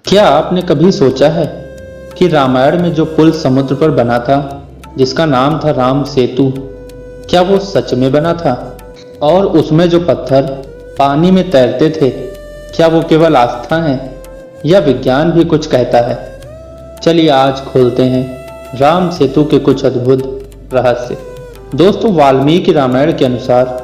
क्या आपने कभी सोचा है कि रामायण में जो पुल समुद्र पर बना था, जिसका नाम था राम सेतु, क्या वो सच में बना था? और उसमें जो पत्थर पानी में तैरते थे, क्या वो केवल आस्था है या विज्ञान भी कुछ कहता है? चलिए आज खोलते हैं राम सेतु के कुछ अद्भुत रहस्य। दोस्तों, वाल्मीकि रामायण के अनुसार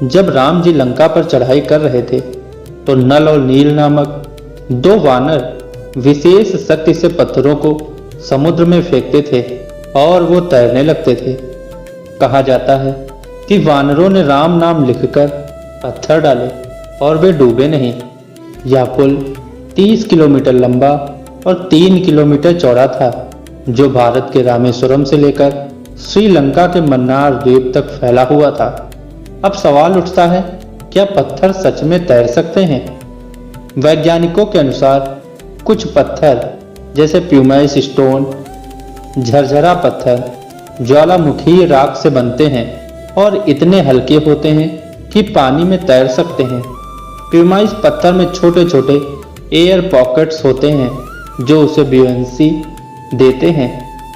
जब राम जी लंका पर चढ़ाई कर रहे थे तो नल और नील नामक दो वानर विशेष शक्ति से पत्थरों को समुद्र में फेंकते थे और वो तैरने लगते थे। कहा जाता है कि वानरों ने राम नाम लिखकर पत्थर डाले और वे डूबे नहीं। यह पुल 30 किलोमीटर लंबा और 3 किलोमीटर चौड़ा था, जो भारत के रामेश्वरम से लेकर श्रीलंका के मन्नार द्वीप तक फैला हुआ था। अब सवाल उठता है, क्या पत्थर सच में तैर सकते हैं? वैज्ञानिकों के अनुसार कुछ पत्थर जैसे प्यूमाइस स्टोन, झरझरा पत्थर ज्वालामुखी राख से बनते हैं और इतने हल्के होते हैं कि पानी में तैर सकते हैं। प्यूमाइस पत्थर में छोटे छोटे एयर पॉकेट्स होते हैं जो उसे ब्यूएंसी देते हैं।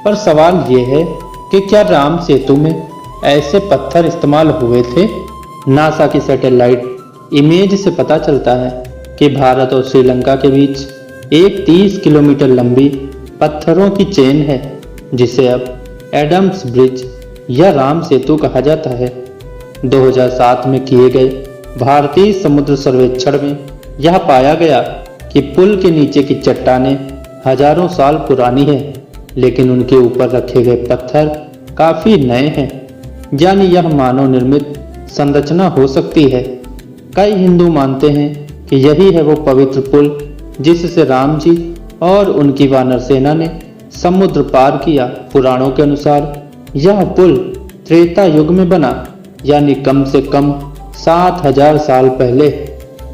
पर सवाल ये है कि क्या राम सेतु में ऐसे पत्थर इस्तेमाल हुए थे? नासा की सैटेलाइट इमेज से पता चलता है कि भारत और श्रीलंका के बीच एक 30 किलोमीटर लंबी पत्थरों की चेन है, जिसे अब एडम्स ब्रिज या राम सेतु कहा जाता है। 2007 में किए गए भारतीय समुद्र सर्वेक्षण में यह पाया गया कि पुल के नीचे की चट्टानें हजारों साल पुरानी है, लेकिन उनके ऊपर रखे गए पत्थर काफी नए हैं, यानी यह मानव निर्मित संरचना हो सकती है। कई हिंदू मानते हैं कि यही है वो पवित्र पुल जिससे राम जी और उनकी वानर सेना ने समुद्र पार किया। पुराणों के अनुसार यह पुल त्रेता युग में बना, यानी कम से कम 7000 साल पहले।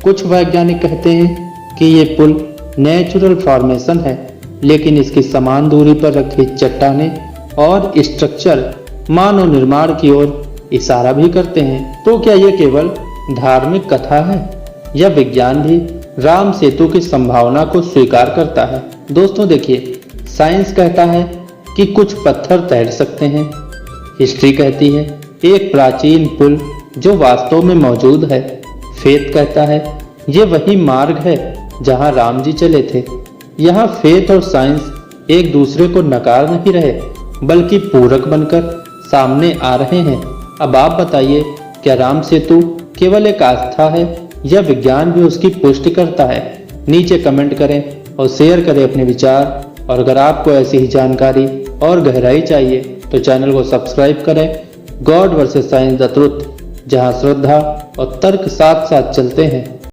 कुछ वैज्ञानिक कहते हैं कि ये पुल नेचुरल फॉर्मेशन है, लेकिन इसकी समान दूरी पर रखी चट्टानें और स्ट्रक्चर मानव निर्माण की ओर इशारा भी करते हैं। तो क्या ये केवल धार्मिक कथा है या विज्ञान भी राम सेतु की संभावना को स्वीकार करता है? दोस्तों देखिए, साइंस कहता है कि कुछ पत्थर तैर सकते हैं। हिस्ट्री कहती है एक प्राचीन पुल जो वास्तव में मौजूद है। फेथ कहता है ये वही मार्ग है जहां राम जी चले थे। यहाँ फेथ और साइंस एक दूसरे को नकार नहीं रहे, बल्कि पूरक बनकर सामने आ रहे हैं। अब आप बताइए, क्या राम सेतु केवल एक आस्था है या विज्ञान भी उसकी पुष्टि करता है? नीचे कमेंट करें और शेयर करें अपने विचार। और अगर आपको ऐसी ही जानकारी और गहराई चाहिए तो चैनल को सब्सक्राइब करें। God versus science the truth, जहां श्रद्धा और तर्क साथ साथ चलते हैं।